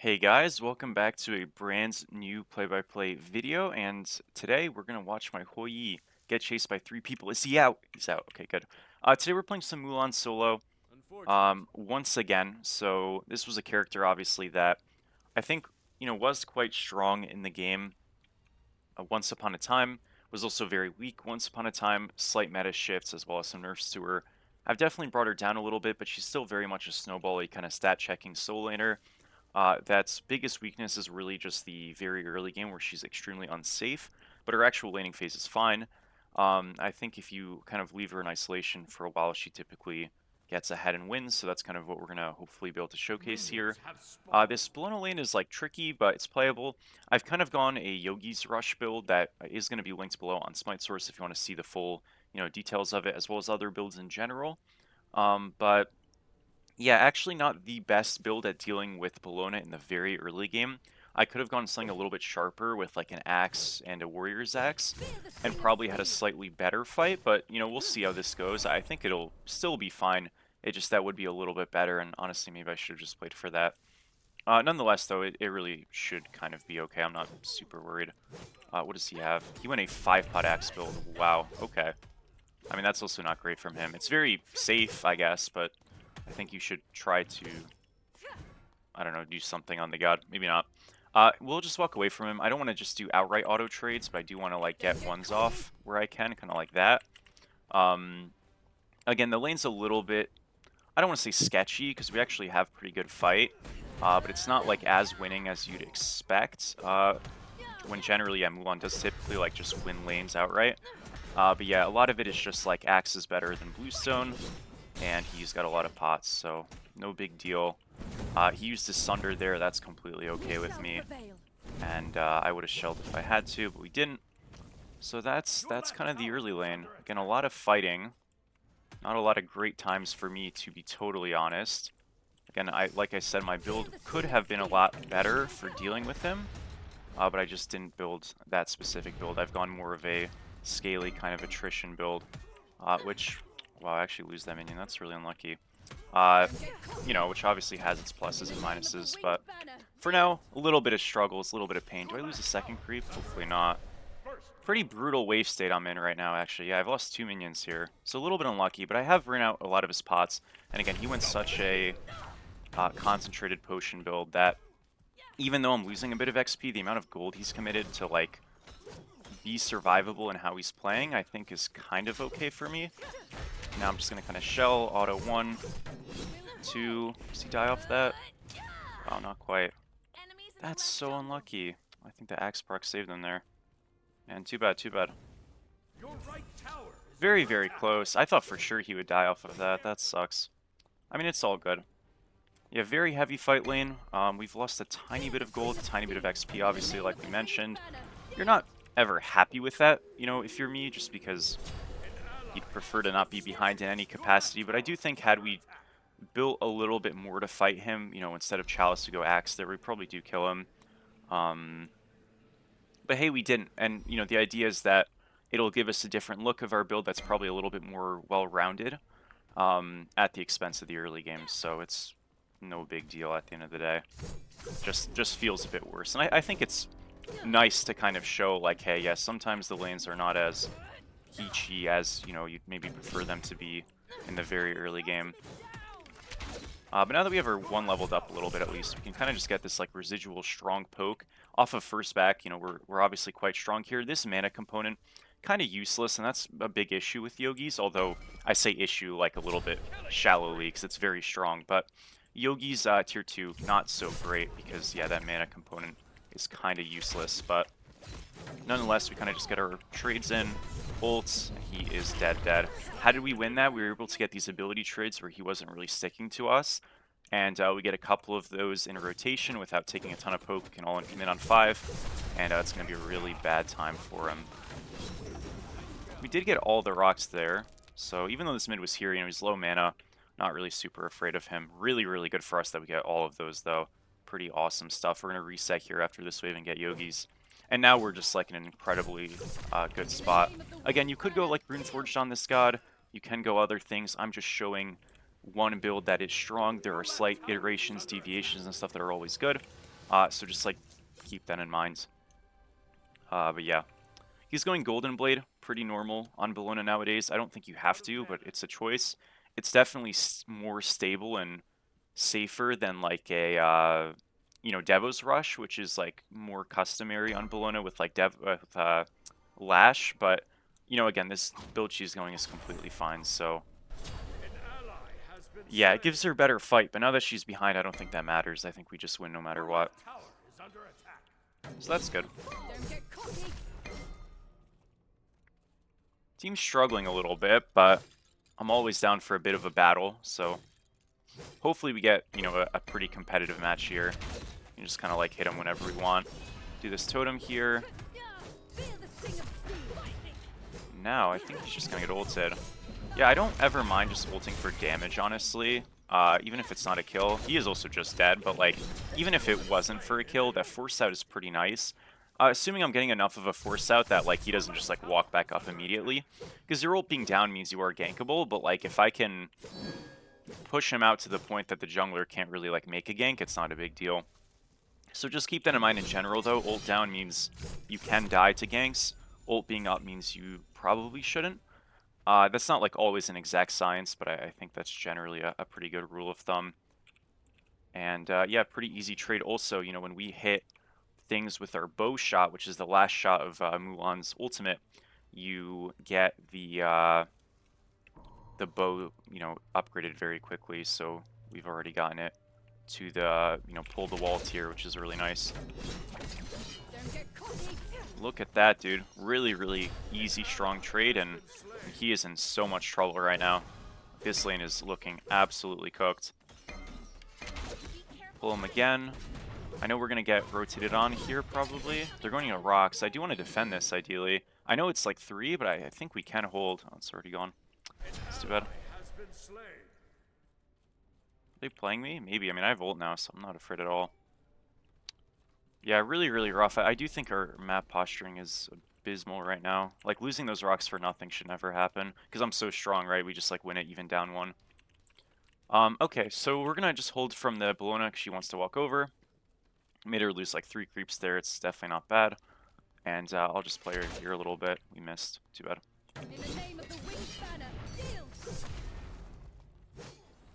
Hey guys, welcome back to a brand new play-by-play video, and today we're gonna watch my Hoi get chased by three people. Is he out? He's out. Okay, good. Today we're playing some Mulan solo, once again. So this was a character, obviously, that I think, was quite strong in the game once upon a time, was also very weak once upon a time, slight meta shifts as well as some nerfs to her. I've definitely brought her down a little bit, but she's still very much a snowbally kind of stat-checking solo laner. That's biggest weakness is really just the very early game where she's extremely unsafe, but her actual laning phase is fine. I think if you kind of leave her in isolation for a while, she typically gets ahead and wins, so that's kind of what we're going to hopefully be able to showcase here. This Bologna lane is like tricky, but it's playable. I've kind of gone a Yogi's Rush build that is going to be linked below on Smite Source if you want to see the full, details of it, as well as other builds in general. But yeah, actually not the best build at dealing with Bologna in the very early game. I could have gone something a little bit sharper with like an axe and a warrior's axe and probably had a slightly better fight, but we'll see how this goes. I think it'll still be fine. It just that would be a little bit better, and honestly maybe I should have just played for that. Nonetheless though, it really should kind of be okay. I'm not super worried. What does he have? He went a 5-pot axe build. Wow, okay. I mean, that's also not great from him. It's very safe, I guess, but I think you should try to, I don't know, do something on the god. Maybe not. We'll just walk away from him. I don't want to just do outright auto trades, but I do want to like get ones off where I can, kind of like that. Um, Again, the lane's a little bit, I don't want to say sketchy, because we actually have pretty good fight, but it's not like as winning as you'd expect. When generally, yeah, Mulan does typically like just win lanes outright. But yeah, a lot of it is just like Axe is better than Bluestone, and he's got a lot of pots, so no big deal. He used his Sunder there, that's completely okay with me, and I would have shelled if I had to, but we didn't. So that's kind of the early lane. Again, a lot of fighting, not a lot of great times for me, to be totally honest. Again, like I said, my build could have been a lot better for dealing with him, but I just didn't build that specific build. I've gone more of a scaly kind of attrition build, which, wow, I actually lose that minion. That's really unlucky. Which obviously has its pluses and minuses, but for now, a little bit of struggles, a little bit of pain. Do I lose a second creep? Hopefully not. Pretty brutal wave state I'm in right now, actually. Yeah, I've lost 2 minions here, so a little bit unlucky, but I have run out a lot of his pots, and again, he went such a concentrated potion build that even though I'm losing a bit of XP, the amount of gold he's committed to, like, be survivable in how he's playing, I think is kind of okay for me. Now I'm just going to kind of shell, auto 1, 2. Does he die off that? Oh, not quite. That's so unlucky. I think the Axe Proc saved him there. And too bad, too bad. Very, very close. I thought for sure he would die off of that. That sucks. I mean, it's all good. Yeah, very heavy fight lane. We've lost a tiny bit of gold, a tiny bit of XP, obviously, like we mentioned. You're not ever happy with that, if you're me, just because you'd prefer to not be behind in any capacity. But I do think had we built a little bit more to fight him, instead of Chalice to go Axe there, we probably do kill him. But hey, we didn't. And, the idea is that it'll give us a different look of our build that's probably a little bit more well-rounded at the expense of the early games. So it's no big deal at the end of the day. Just feels a bit worse. And I think it's nice to kind of show, like, hey, yes, sometimes the lanes are not as peachy as, you'd maybe prefer them to be in the very early game. But now that we have our 1 leveled up a little bit at least, we can kind of just get this like residual strong poke off of first back. We're obviously quite strong here. This mana component, kind of useless, and that's a big issue with Yogis, although I say issue like a little bit shallowly because it's very strong. But Yogis tier 2, not so great because, yeah, that mana component is kind of useless. But nonetheless, we kind of just get our trades in. Ults, he is dead. How did we win that? We were able to get these ability trades where he wasn't really sticking to us, and we get a couple of those in a rotation without taking a ton of poke. We can all in commit on 5, and it's going to be a really bad time for him. We did get all the rocks there, so even though this mid was here, he's low mana, not really super afraid of him. Really, really good for us that we get all of those, though. Pretty awesome stuff. We're going to reset here after this wave and get Yogis. And now we're just like in an incredibly good spot. Again, you could go like Runeforged on this god. You can go other things. I'm just showing one build that is strong. There are slight iterations, deviations, and stuff that are always good. So just like keep that in mind. But yeah, he's going Golden Blade, pretty normal on Bologna nowadays. I don't think you have to, but it's a choice. It's definitely more stable and safer than like a you know, Devo's Rush, which is like more customary on Bologna with like Lash. But you know, again, this build she's going is completely fine. So yeah, it gives her a better fight. But now that she's behind, I don't think that matters. I think we just win no matter what. So that's good. Team's struggling a little bit, but I'm always down for a bit of a battle, so hopefully we get, you know, a pretty competitive match here. You just kind of like hit him whenever we want. Do this totem here. Now, I think he's just going to get ulted. Yeah, I don't ever mind just ulting for damage, honestly. Even if it's not a kill. He is also just dead, but like, even if it wasn't for a kill, that force out is pretty nice. Assuming I'm getting enough of a force out that like he doesn't just like walk back up immediately. Because your ult being down means you are gankable, but like if I can push him out to the point that the jungler can't really like make a gank, it's not a big deal. So just keep that in mind in general though. Ult down means you can die to ganks. Ult being up means you probably shouldn't. That's not like always an exact science, but I think that's generally a pretty good rule of thumb. And yeah, pretty easy trade also. You know, when we hit things with our bow shot, which is the last shot of Mulan's ultimate, you get the bow, you know, upgraded very quickly. So we've already gotten it to the, you know, pull the wall tier, which is really nice. Look at that, dude. Really, really easy, strong trade, and he is in so much trouble right now. This lane is looking absolutely cooked. Pull him again. I know we're going to get rotated on here, probably. They're going into rocks. I do want to defend this, ideally. I know it's like 3, but I think we can hold. Oh, it's already gone. It's too bad. Are they playing me? Maybe. I mean, I have ult now, so I'm not afraid at all. Yeah, really, really rough. I do think our map posturing is abysmal right now. Like, losing those rocks for nothing should never happen. Because I'm so strong, right? We just, like, win it even down 1. Okay, so we're going to just hold from the Bologna because she wants to walk over. Made her lose, like, 3 creeps there. It's definitely not bad. And I'll just play her here a little bit. We missed. Too bad.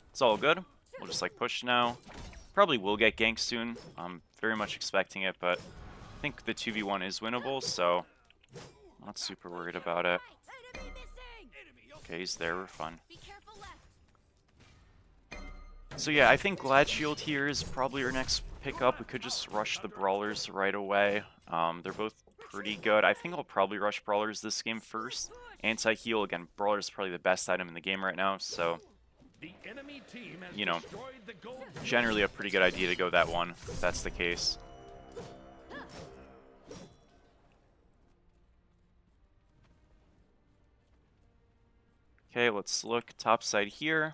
It's all good. We'll just, like, push now. Probably will get ganked soon. I'm very much expecting it, but I think the 2v1 is winnable, so I'm not super worried about it. Okay, he's there. We're fine. So yeah, I think Glad Shield here is probably our next pickup. We could just rush the Brawlers right away. They're both pretty good. I think I'll probably rush Brawlers this game first. Anti-heal, again, Brawler's probably the best item in the game right now, so you know, generally a pretty good idea to go that one, if that's the case. Okay, let's look top side here.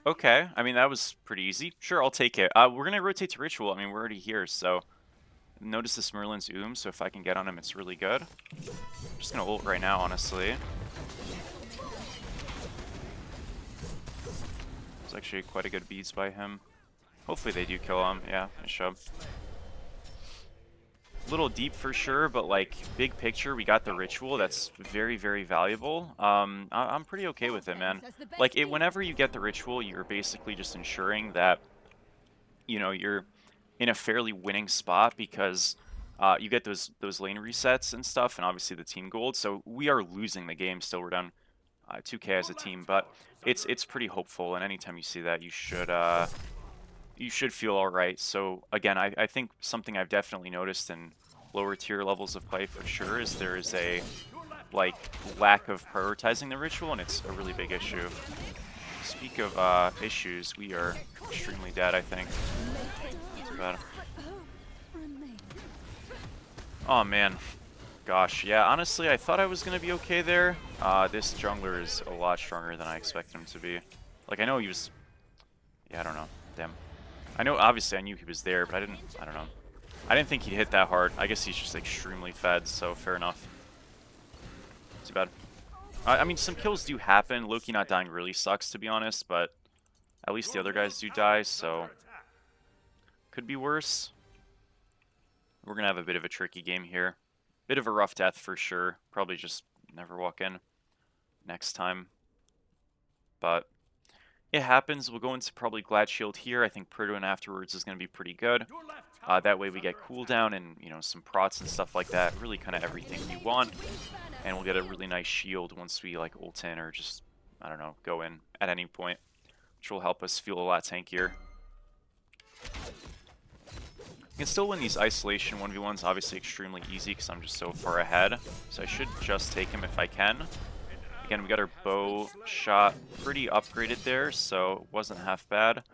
Okay, I mean, that was pretty easy. Sure, I'll take it. We're going to rotate to Ritual. I mean, we're already here, so notice this Merlin's so if I can get on him, it's really good. I'm just going to ult right now, honestly. It's actually quite a good beads by him. Hopefully they do kill him. Yeah, finish up. Little deep for sure, but like big picture, we got the Ritual. That's very, very valuable. I'm pretty okay with it, man. Like whenever you get the Ritual, you're basically just ensuring that, you know, you're in a fairly winning spot because you get those lane resets and stuff, and obviously the team gold. So we are losing the game still. We're down 2K as a team, but it's pretty hopeful. And anytime you see that, you should feel all right. So again, I think something I've definitely noticed in lower tier levels of play for sure is there is a like lack of prioritizing the Ritual, and it's a really big issue. Speak of issues, we are extremely dead, I think. Too bad. Oh man, gosh, yeah. Honestly, I thought I was gonna be okay there. This jungler is a lot stronger than I expected him to be. Like I know he was. Yeah, I don't know. Damn. I know, obviously, I knew he was there, but I don't know. I didn't think he'd hit that hard. I guess he's just extremely fed, so fair enough. Too bad. I mean, some kills do happen. Loki not dying really sucks, to be honest, but at least the other guys do die, so could be worse. We're going to have a bit of a tricky game here. Bit of a rough death for sure. Probably just never walk in next time. But it happens. We'll go into probably Glad Shield here. I think Protoin afterwards is going to be pretty good. That way we get cooldown and, you know, some prots and stuff like that. Really kind of everything we want. And we'll get a really nice shield once we, like, ult in or just, I don't know, go in at any point. Which will help us feel a lot tankier. You can still win these isolation 1v1s, obviously extremely easy because I'm just so far ahead. So I should just take him if I can. Again, we got our bow shot pretty upgraded there, so it wasn't half bad.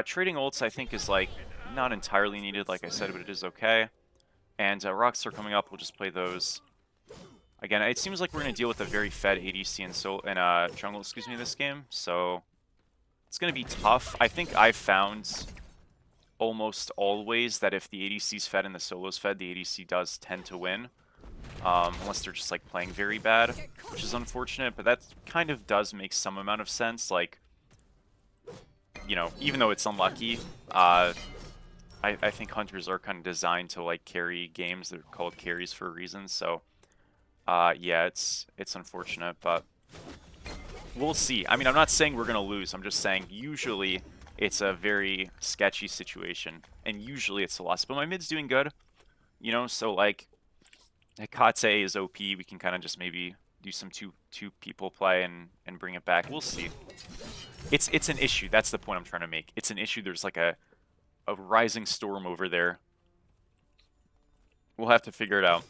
Trading ults, I think, is like not entirely needed, like I said, but it is okay. And rocks are coming up, we'll just play those. Again, it seems like we're going to deal with a very fed ADC and jungle, excuse me, this game, so it's going to be tough. I think I've found almost always that if the ADC's fed and the solo's fed, the ADC does tend to win. Unless they're just like playing very bad, which is unfortunate, but that kind of does make some amount of sense. Like, you know, even though it's unlucky, I think hunters are kind of designed to like carry games. They're called carries for a reason. So, yeah, it's unfortunate, but we'll see. I mean, I'm not saying we're gonna lose. I'm just saying usually it's a very sketchy situation, and usually it's a loss. But my mid's doing good, you know. So like, Hekate is OP. We can kind of just maybe do some two people play and bring it back. We'll see. It's an issue. That's the point I'm trying to make. It's an issue. There's like a rising storm over there. We'll have to figure it out.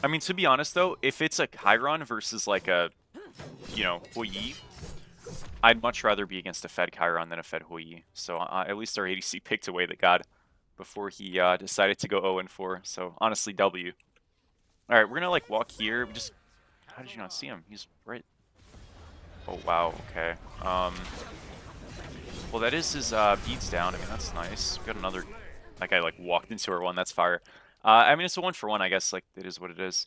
I mean, to be honest though, if it's a Chiron versus like a, you know, Hou Yi, I'd much rather be against a fed Chiron than a fed Hou Yi. So at least our ADC picked away the god before he decided to go 0-4. So honestly, W. Alright, we're gonna like walk here. Just, how did you not see him? He's right. Oh wow, okay. Well, that is his beads down. I mean, that's nice. We got another. That guy like walked into our one. That's fire. I mean, it's a 1-for-1, I guess. Like, it is what it is.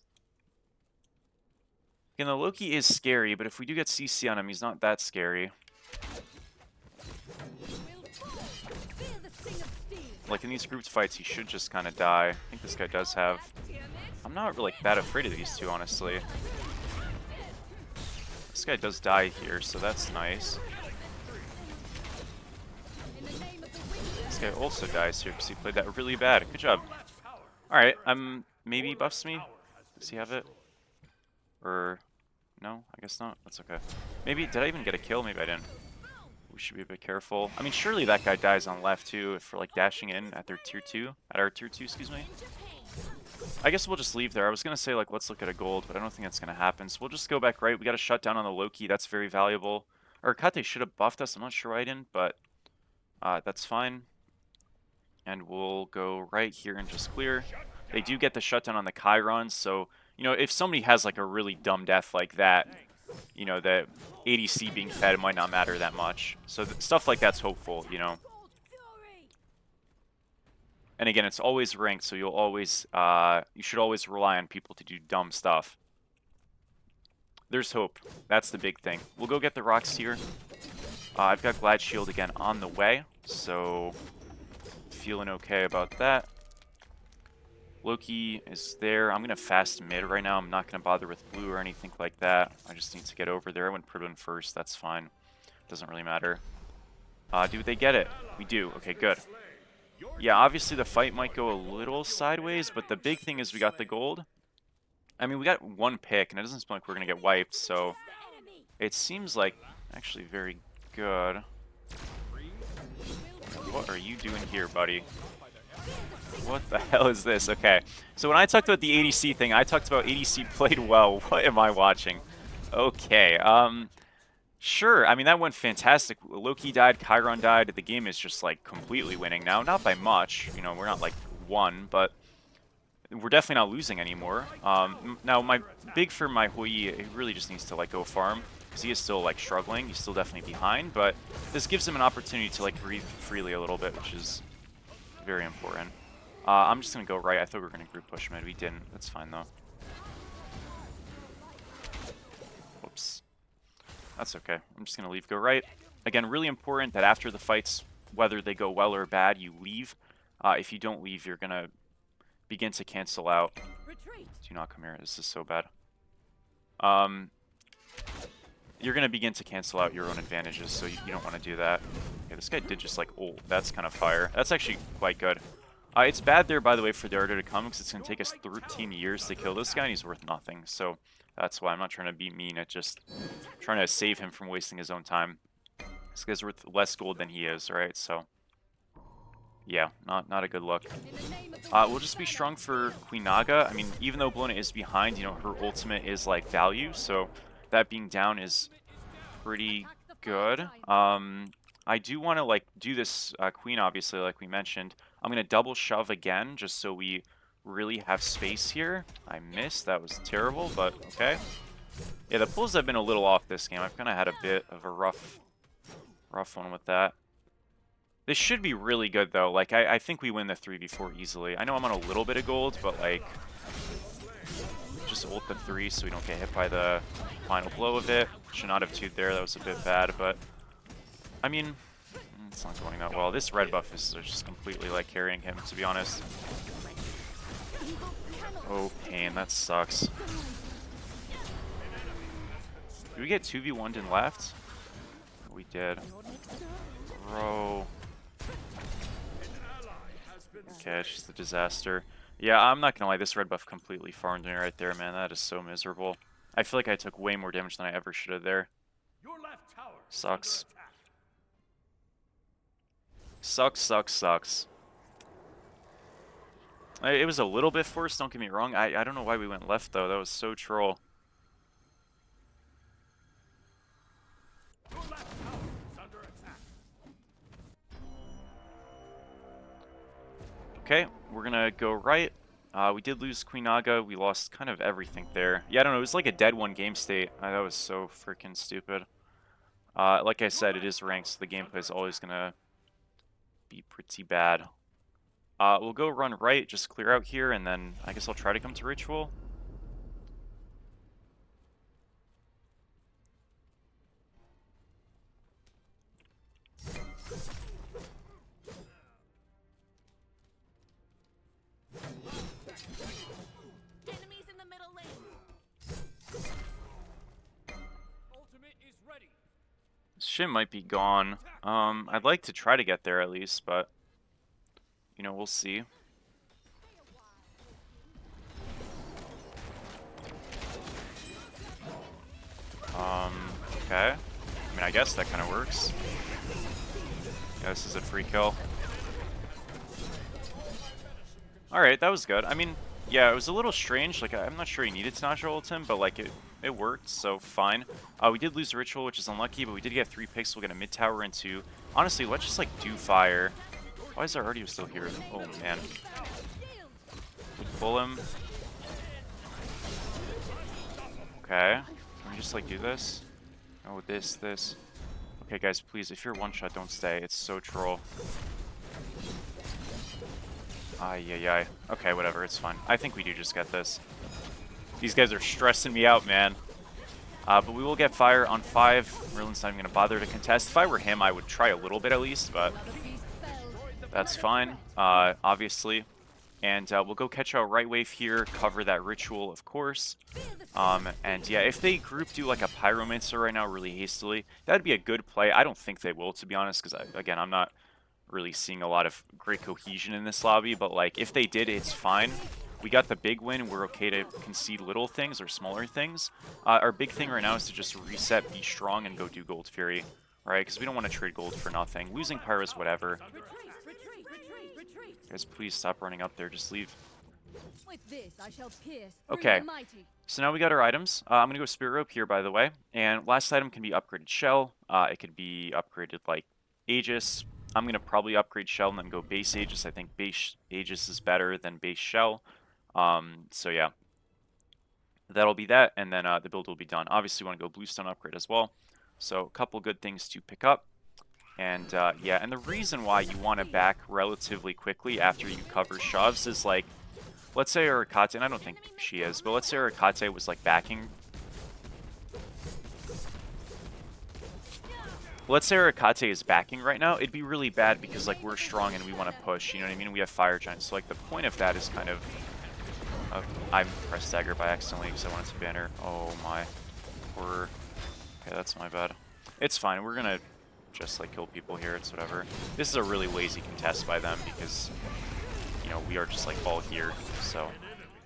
Again, the Loki is scary, but if we do get CC on him, he's not that scary. Like, in these grouped fights, he should just kind of die. I think this guy does have... I'm not really that afraid of these two, honestly. This guy does die here, so that's nice. This guy also dies here because he played that really bad. Good job. Alright, maybe buffs me? Does he have it? Or... no? I guess not. That's okay. Maybe... did I even get a kill? Maybe I didn't. We should be a bit careful. I mean, surely that guy dies on left, too, if we're, like, dashing in at their tier 2. At our tier 2, excuse me. I guess we'll just leave there. I was going to say, like, let's look at a gold, but I don't think that's going to happen. So we'll just go back right. We got a shutdown on the Loki. That's very valuable. Or Kate should have buffed us. I'm not sure why I didn't, but that's fine. And we'll go right here and just clear. They do get the shutdown on the Chiron, so, you know, if somebody has, like, a really dumb death like that, you know, the ADC being fed might not matter that much. So stuff like that's hopeful, you know. And again, it's always ranked, so you'll always, you should always rely on people to do dumb stuff. There's hope. That's the big thing. We'll go get the rocks here. I've got Glad Shield again on the way, so feeling okay about that. Loki is there. I'm going to fast mid right now. I'm not going to bother with blue or anything like that. I just need to get over there. I went Protoin first. That's fine. Doesn't really matter. Do they get it? We do. Okay, good. Yeah, obviously the fight might go a little sideways, but the big thing is we got the gold. I mean, we got one pick, and it doesn't seem like we're going to get wiped, so it seems like actually very good. What are you doing here, buddy? What the hell is this? Okay, so when I talked about the ADC thing, I talked about ADC played well. What am I watching? Okay, sure. I mean, that went fantastic. Loki died, Chiron died. The game is just, like, completely winning now. Not by much. You know, we're not, like, one, but we're definitely not losing anymore. Now, my big for my Hou Yi, he really just needs to, like, go farm. Because he is still, like, struggling. He's still definitely behind, but this gives him an opportunity to, like, breathe freely a little bit, which is very important. I'm just going to go right. I thought we were going to group push mid. We didn't. That's fine, though. That's okay. I'm just going to leave, go right. Again, really important that after the fights, whether they go well or bad, you leave. If you don't leave, you're going to begin to cancel out. Do not come here. This is so bad. You're going to begin to cancel out your own advantages, so you don't want to do that. Okay, this guy did just like ult. That's kind of fire. That's actually quite good. It's bad there, by the way, for the Ardo to come, because it's going to take us 13 years to kill this guy, and he's worth nothing. So that's why I'm not trying to be mean at just trying to save him from wasting his own time. This guy's worth less gold than he is, right? So yeah, not a good look. We'll just be strong for Queen Naga. I mean, even though Blona is behind, you know, her ultimate is like value, so that being down is pretty good. I do want to like do this Queen, obviously, like we mentioned. I'm gonna double shove again, just so we really have space here. I missed. That was terrible, but okay. Yeah, the pulls have been a little off this game. I've kind of had a bit of a rough one with that. This should be really good, though. Like, I think we win the 3v4 easily. I know I'm on a little bit of gold, but, like, just ult the 3 so we don't get hit by the final blow of it. Should not have 2'd there. That was a bit bad, but, I mean, it's not going that well. This red buff is just completely, like, carrying him, to be honest. Oh, pain. That sucks. Did we get 2v1'd and left? We did. Bro. Okay, it's just a disaster. Yeah, I'm not gonna lie, this red buff completely farmed me right there, man. That is so miserable. I feel like I took way more damage than I ever should have there. Sucks. Sucks. It was a little bit forced, don't get me wrong. I don't know why we went left, though. That was so troll. Okay, we're gonna go right. We did lose Queen Naga. We lost kind of everything there. Yeah, I don't know. It was like a dead one game state. That was so freaking stupid. Like I said, it is ranked, so the gameplay is always gonna be pretty bad. We'll go run right, just clear out here, and then I guess I'll try to come to Ritual. Shit might be gone. I'd like to try to get there at least, but you know, we'll see. Okay. I mean, I guess that kind of works. Yeah, this is a free kill. Alright, that was good. I mean, yeah, it was a little strange. Like, I'm not sure he needed to natural ult him, but, like, it worked, so fine. We did lose the Ritual, which is unlucky, but we did get 3 picks. We'll get a mid-tower into... Honestly, let's just, like, do fire. Why is our Ardio still here? Oh, man. We pull him. Okay. Can we just, like, do this? Oh, this. Okay, guys, please, if you're one-shot, don't stay. It's so troll. Ay. Okay, whatever, it's fine. I think we do just get this. These guys are stressing me out, man. But we will get fire on 5. Merlin's not even going to bother to contest. If I were him, I would try a little bit at least, but that's fine, obviously. And we'll go catch our right wave here, cover that Ritual, of course. And yeah, if they group do like a Pyromancer right now really hastily, that'd be a good play. I don't think they will, to be honest, because, again, I'm not really seeing a lot of great cohesion in this lobby. But, like, if they did, it's fine. We got the big win. We're okay to concede little things or smaller things. Our big thing right now is to just reset, be strong, and go do Gold Fury, right? Because we don't want to trade gold for nothing. Losing Pyros, whatever. Guys, please stop running up there. Just leave. Okay, so now we got our items. I'm going to go Spirit Rope here, by the way. And last item can be upgraded Shell. It could be upgraded, like, Aegis. I'm going to probably upgrade Shell and then go base Aegis. I think base Aegis is better than base Shell. So yeah, that'll be that. And then the build will be done. Obviously, we want to go Bluestone upgrade as well. So a couple good things to pick up. And yeah, and the reason why you want to back relatively quickly after you cover shoves is, like, let's say Urikate, and I don't think she is, but let's say Urikate was, like, backing. let's say our Akate is backing right now, it'd be really bad because like we're strong and we want to push, you know what I mean? We have Fire Giants, so like the point of that is kind of... I pressed dagger by accidentally because I wanted to banner. Oh my. Horror. Okay, that's my bad. It's fine, we're gonna just like kill people here, it's whatever. This is a really lazy contest by them because, you know, we are just like all here, so...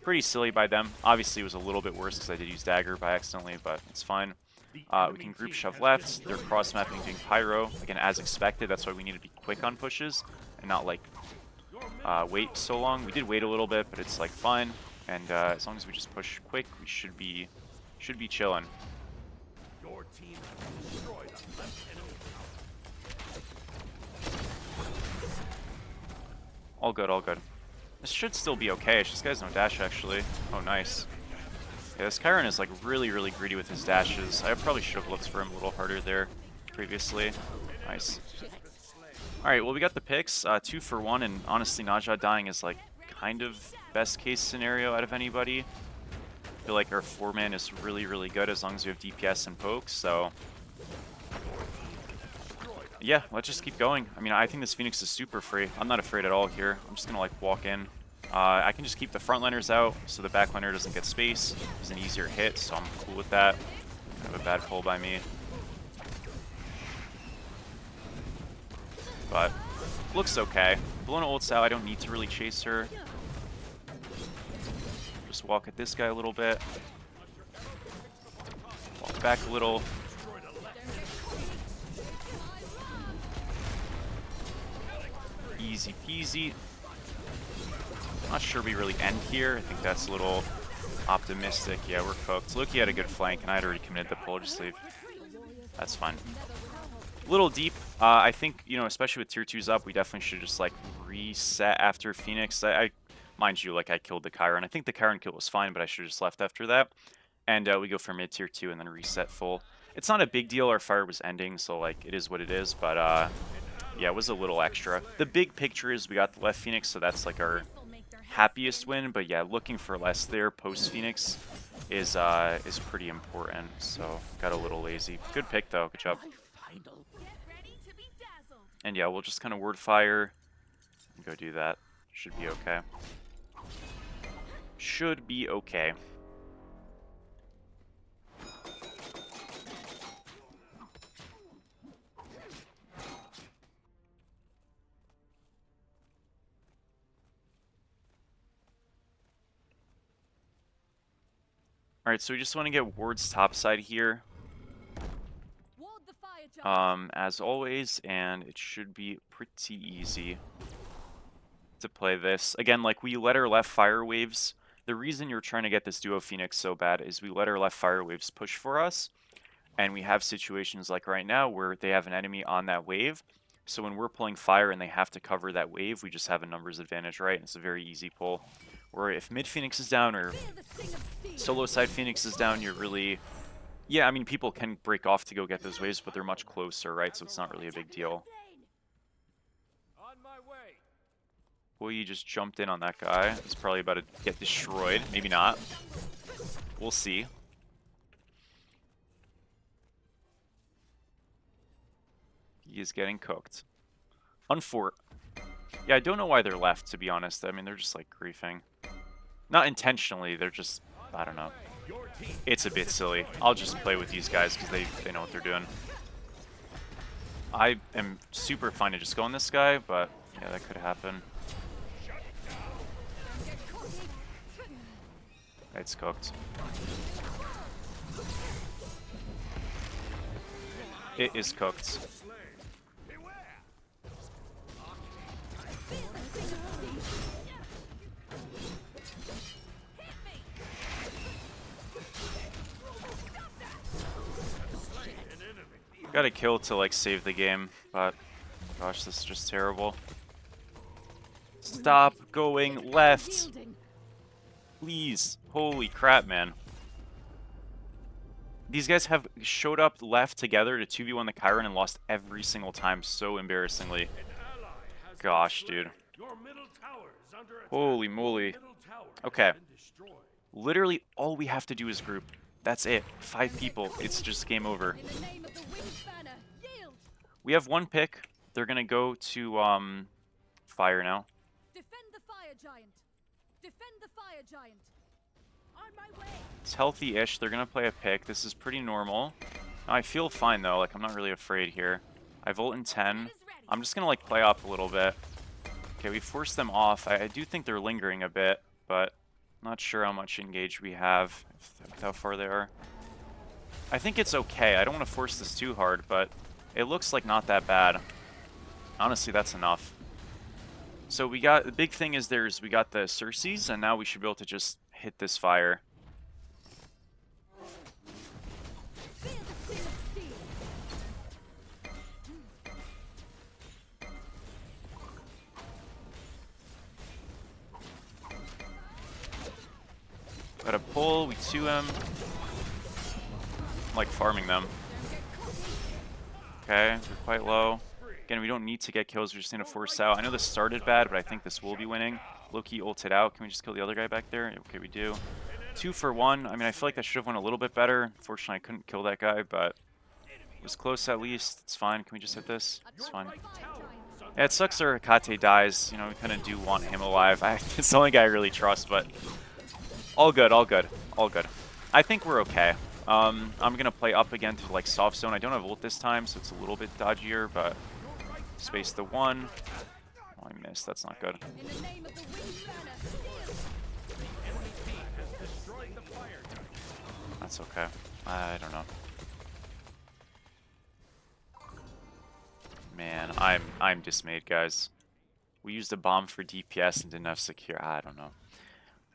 Pretty silly by them. Obviously it was a little bit worse because I did use dagger by accidentally, but it's fine. We can group shove left. They're cross-mapping doing pyro. Again, as expected, that's why we need to be quick on pushes and not like wait so long. We did wait a little bit, but it's like fine. And as long as we just push quick, we should be chilling. Your team has destroyed a left enemy. All good, all good. This should still be okay. This guy's no dash actually. Oh, nice. Yeah, this Chiron is like really, really greedy with his dashes. I probably should have looked for him a little harder there previously. Nice. Alright, well we got the picks. 2 for 1, and honestly Naja dying is like kind of best case scenario out of anybody. I feel like our 4-man is really, really good as long as we have DPS and pokes, so... Yeah, let's just keep going. I mean, I think this Phoenix is super free. I'm not afraid at all here. I'm just gonna like walk in. I can just keep the frontliners out so the backliner doesn't get space. It's an easier hit, so I'm cool with that. Kind of a bad pull by me. But looks okay. Blown ults out, I don't need to really chase her. Just walk at this guy a little bit. Walk back a little. Easy peasy. Not sure we really end here. I think that's a little optimistic. Yeah, we're cooked. Loki had a good flank, and I'd already committed the pull. Just leave. That's fine. A little deep. I think, you know, especially with tier 2s up, we definitely should just, like, reset after Phoenix. Mind you, like, I killed the Chiron. I think the Chiron kill was fine, but I should have just left after that. And we go for mid tier 2 and then reset full. It's not a big deal. Our fire was ending, so, like, it is what it is. But, yeah, it was a little extra. The big picture is we got the left Phoenix, so that's, like, our happiest win. But, yeah, looking for less there post-Phoenix is pretty important. So, got a little lazy. Good pick, though. Good job. And yeah, we'll just kind of word fire and go do that. Should be okay. Should be okay. Alright, so we just want to get wards topside here. As always, and it should be pretty easy to play this. Again, like, we let our left fire waves. The reason you're trying to get this duo Phoenix so bad is we let our left fire waves push for us, and we have situations like right now where they have an enemy on that wave. So when we're pulling fire and they have to cover that wave, we just have a numbers advantage, right? And it's a very easy pull. Or if mid Phoenix is down or solo side Phoenix is down, you're really... Yeah, I mean, people can break off to go get those waves, but they're much closer, right? So it's not really a big deal. Well, you just jumped in on that guy. He's probably about to get destroyed. Maybe not. We'll see. He is getting cooked. Unfort. Yeah, I don't know why they're left, to be honest. I mean, they're just, like, griefing. Not intentionally, they're just... I don't know. It's a bit silly. I'll just play with these guys because they know what they're doing. I am super fine to just go on this guy, but yeah, that could happen. It's cooked. It is cooked. Got a kill to like save the game, but gosh, this is just terrible. Stop going left. Please. Holy crap, man. These guys have showed up left together to 2v1 the Chiron and lost every single time so embarrassingly. Gosh, dude. Holy moly. Okay. Literally all we have to do is group. That's it. 5 people. It's just game over. We have one pick. They're gonna go to fire now. Defend the fire giant. Defend the fire giant. On my way. It's healthy-ish. They're gonna play a pick. This is pretty normal. I feel fine though. Like I'm not really afraid here. I volt in 10. I'm just gonna like play up a little bit. Okay, we forced them off. I do think they're lingering a bit, but not sure how much engage we have, with how far they are. I think it's okay. I don't want to force this too hard, but it looks like not that bad. Honestly, that's enough. So we got, the big thing is we got the Circes, and now we should be able to just hit this fire. Feel the sting of steel. Got a pull, we 2 him. I'm like farming them. Okay, they're quite low. Again, we don't need to get kills, we're just going to force out. I know this started bad, but I think this will be winning. Loki ulted out. Can we just kill the other guy back there? Okay, we do. 2 for 1. I mean, I feel like that should have went a little bit better. Unfortunately, I couldn't kill that guy, but it was close at least. It's fine. Can we just hit this? It's fine. Yeah, it sucks our Hecate dies. You know, we kind of do want him alive. It's the only guy I really trust, but all good, all good, all good. I think we're okay. I'm going to play up again to like soft zone. I don't have ult this time, so it's a little bit dodgier, but space the 1. Oh, I missed. That's not good. In the name of the winged banner, steel. That's okay. I don't know. Man, I'm dismayed, guys. We used a bomb for DPS and didn't have secure. I don't know.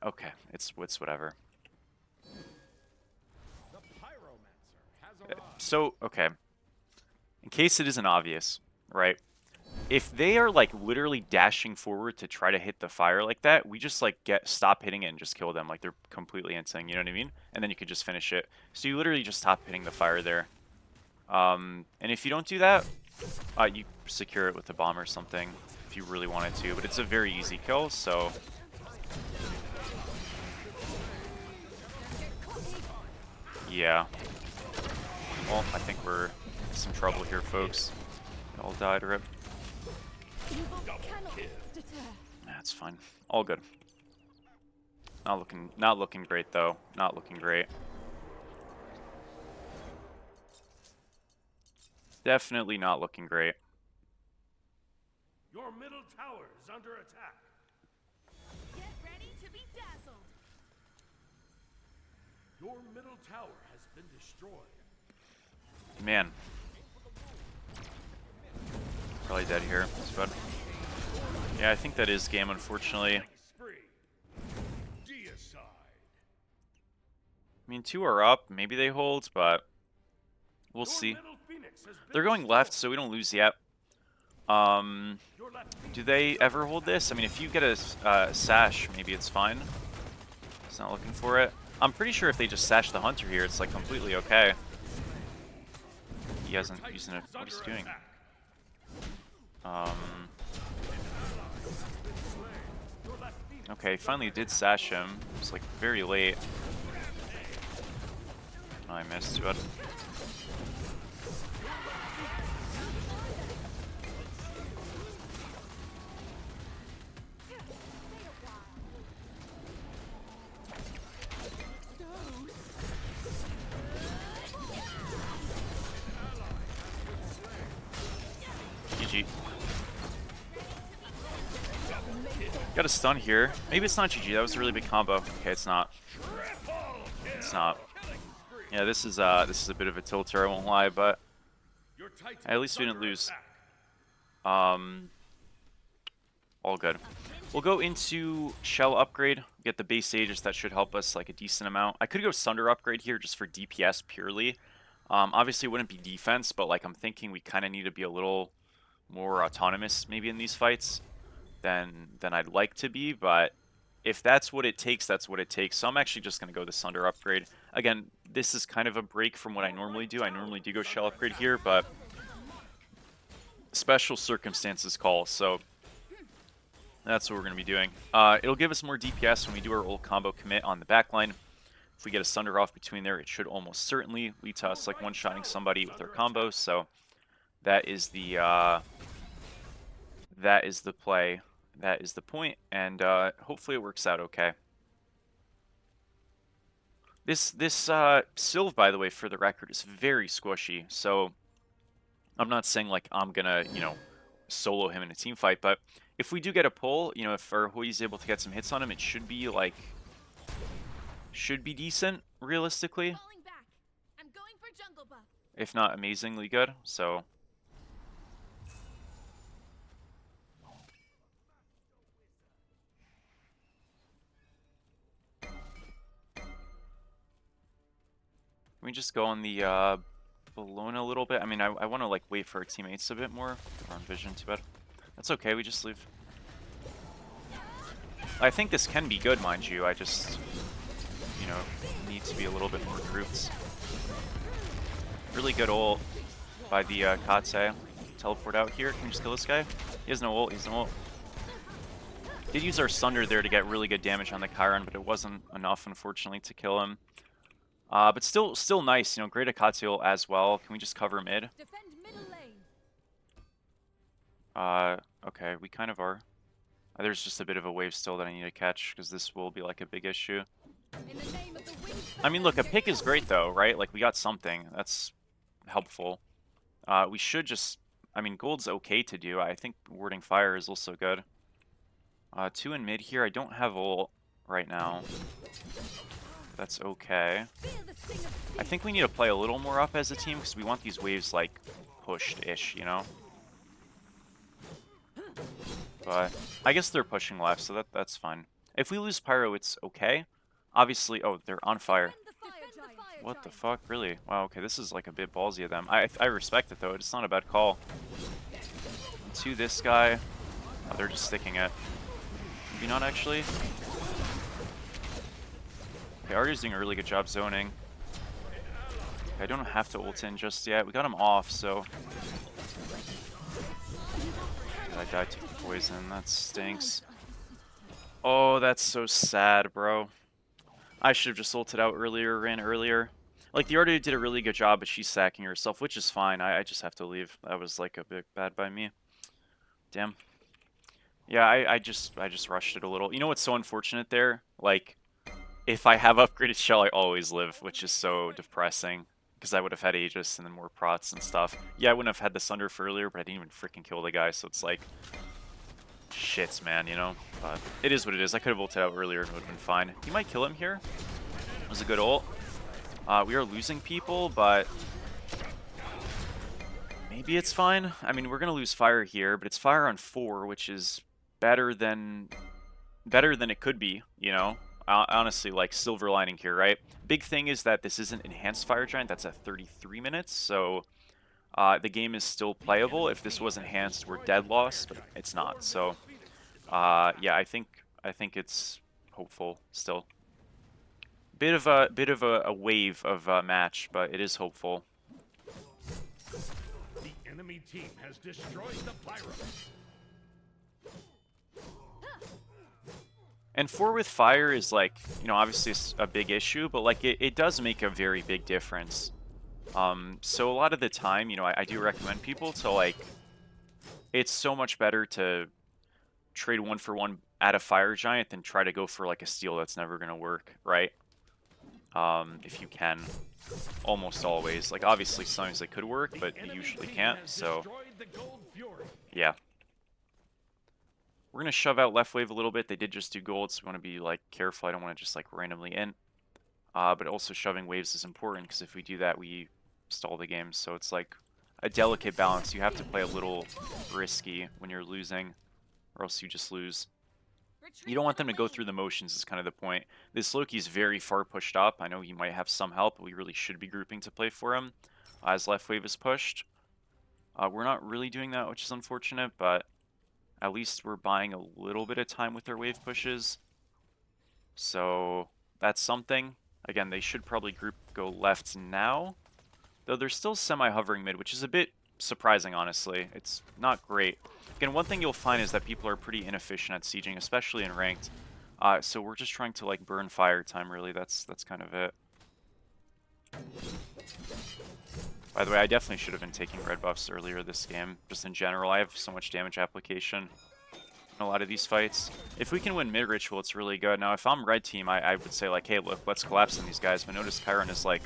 Okay, it's whatever. So, okay. In case it isn't obvious, right? If they are like literally dashing forward to try to hit the fire like that, we just like stop hitting it and just kill them. Like they're completely insane, you know what I mean? And then you could just finish it. So you literally just stop hitting the fire there. And if you don't do that, you secure it with a bomb or something if you really wanted to. But it's a very easy kill, so yeah. Well, I think we're in some trouble here, folks. They all died, rip. Evil cannot deter. That's fine. All good. Not looking great though. Not looking great. Definitely not looking great. Your middle tower is under attack. Get ready to be dazzled. Your middle tower has been destroyed. Man. Probably dead here. But yeah, I think that is game, unfortunately. Deicide. I mean, 2 are up. Maybe they hold, but we'll see. They're going left, so we don't lose yet. Do they ever hold this? I mean, if you get a sash, maybe it's fine. It's not looking for it. I'm pretty sure if they just sash the hunter here, it's like completely okay. He hasn't using it. What is he doing? Okay, finally did sash him. It was like very late. Oh, I missed it. GG. Got a stun here. Maybe it's not GG. That was a really big combo. Okay, it's not. It's not. Yeah, this is a bit of a tilter, I won't lie, but at least we didn't lose. All good. We'll go into Shell upgrade, get the base Aegis. That should help us like a decent amount. I could go Sunder upgrade here just for DPS purely. Obviously it wouldn't be defense, but like I'm thinking we kind of need to be a little more autonomous maybe in these fights than I'd like to be, but if that's what it takes, that's what it takes. So I'm actually just going to go the Sunder upgrade. Again, this is kind of a break from what I normally do. I normally do go Shell upgrade here, but special circumstances call, so that's what we're going to be doing. It'll give us more DPS when we do our ult combo commit on the backline. If we get a Sunder off between there, it should almost certainly lead to us like one-shotting somebody with our combos, so That is the play. That is the point, and hopefully it works out okay. This Sylve, by the way, for the record, is very squishy. So I'm not saying like I'm gonna, solo him in a team fight, but if we do get a pull, if our Hui is able to get some hits on him, it should be decent realistically, Falling back. I'm going for jungle buff. if not amazingly good. So can we just go on the balloon a little bit? I mean, I want to like wait for our teammates a bit more. We're on vision, too bad. That's okay. We just leave. I think this can be good, mind you. I just, need to be a little bit more grouped. Really good ult by the Kate. Teleport out here. Can we just kill this guy? He has no ult. He has no ult. Did use our Sunder there to get really good damage on the Chiron, but it wasn't enough, unfortunately, to kill him. But still nice. Great Akatsuki ult as well. Can we just cover mid? Defend middle lane. Okay, we kind of are. There's just a bit of a wave still that I need to catch, because this will be like a big issue. In the name of the winged I mean, look, a pick is great though, right? Like, we got something. That's helpful. We should just... I mean, gold's okay to do. I think warding fire is also good. 2 in mid here. I don't have ult right now. That's okay. Feel the sting of I think we need to play a little more up as a team, because we want these waves, like, pushed-ish, But I guess they're pushing left, so that's fine. If we lose Pyro, it's okay. Obviously... Oh, they're on fire. Defend the fire giant. What the fuck? Really? Wow, okay, this is like a bit ballsy of them. I respect it, though. It's not a bad call. To this guy. Oh, they're just sticking it. Maybe not, actually. Okay, Artie's doing a really good job zoning. Okay, I don't have to ult in just yet. We got him off, so... I died to poison. That stinks. Oh, that's so sad, bro. I should have just ulted out earlier, ran earlier. Like, the Artie did a really good job, but she's sacking herself, which is fine. I just have to leave. That was, like, a bit bad by me. Damn. Yeah, I just rushed it a little. You know what's so unfortunate there? Like, if I have upgraded shell, I always live, which is so depressing. Because I would have had Aegis and then more prots and stuff. Yeah, I wouldn't have had the Sunder for earlier, but I didn't even freaking kill the guy, so it's like... Shits, man, But it is what it is. I could have ulted out earlier and it would have been fine. He might kill him here. It was a good ult. We are losing people, but... Maybe it's fine. I mean, we're going to lose fire here, but it's fire on 4, which is better than it could be, Honestly, like, silver lining here, right? Big thing is that this isn't enhanced fire giant. That's at 33 minutes, so the game is still playable. If this was enhanced, we're dead lost, but it's not. So, yeah, I think it's hopeful still. Bit of a wave of match, but it is hopeful. The enemy team has destroyed the pyro. And 4 with fire is, like, obviously a big issue, but, like, it does make a very big difference. So a lot of the time, I do recommend people to, like, it's so much better to trade 1-for-1 at a fire giant than try to go for, like, a steal that's never going to work, right? If you can. Almost always. Like, obviously, sometimes it could work, but you usually can't, so... Yeah. We're going to shove out left wave a little bit. They did just do gold, so we want to be, like, careful. I don't want to just, like, randomly in. But also shoving waves is important, because if we do that, we stall the game. So it's, like, a delicate balance. You have to play a little risky when you're losing, or else you just lose. You don't want them to go through the motions is kind of the point. This Loki's very far pushed up. I know he might have some help, but we really should be grouping to play for him as left wave is pushed. We're not really doing that, which is unfortunate, but at least we're buying a little bit of time with their wave pushes. So that's something. Again, they should probably go left now, though they're still semi-hovering mid, which is a bit surprising, honestly. It's not great. Again, one thing you'll find is that people are pretty inefficient at sieging, especially in ranked. So we're just trying to, like, burn fire time, really. That's kind of it. By the way, I definitely should have been taking red buffs earlier this game. Just in general, I have so much damage application in a lot of these fights. If we can win mid-ritual, it's really good. Now, if I'm red team, I would say, like, hey, look, let's collapse on these guys. But notice Chiron is, like,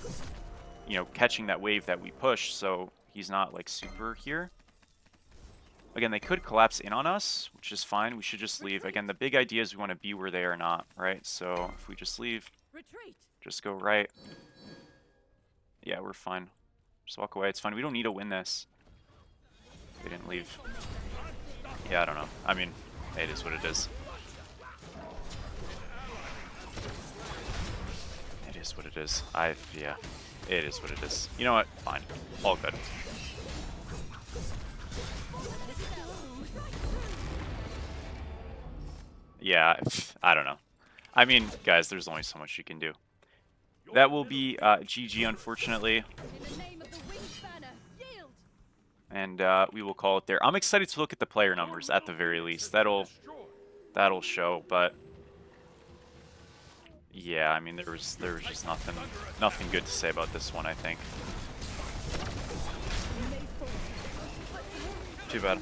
you know, catching that wave that we push, so he's not, like, super here. Again, they could collapse in on us, which is fine. We should just leave. Again, the big idea is we want to be where they are not, right? So if we just leave, Retreat. just go right. Yeah, we're fine. Just walk away. It's fine. We don't need to win this. They didn't leave. Yeah, I don't know. I mean, it is what it is. It is what it is. Yeah. It is what it is. You know what? Fine. All good. Yeah, I don't know. I mean, guys, there's only so much you can do. That will be GG, unfortunately. In the name of the winged banner, yield. And we will call it there. I'm excited to look at the player numbers at the very least. That'll show, but yeah, I mean there was just nothing good to say about this one, I think. Too bad.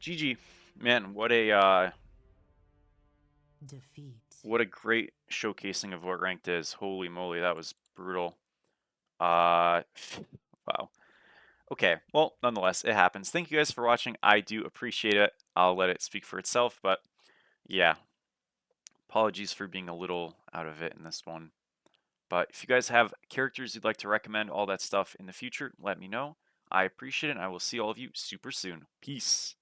GG. Man, Defeat. what a great showcasing of what ranked is. Holy moly, that was brutal. Wow. Okay, well, nonetheless, it happens. Thank you guys for watching. I do appreciate it. I'll let it speak for itself, but yeah. Apologies for being a little out of it in this one. But if you guys have characters you'd like to recommend, all that stuff in the future, let me know. I appreciate it, and I will see all of you super soon. Peace.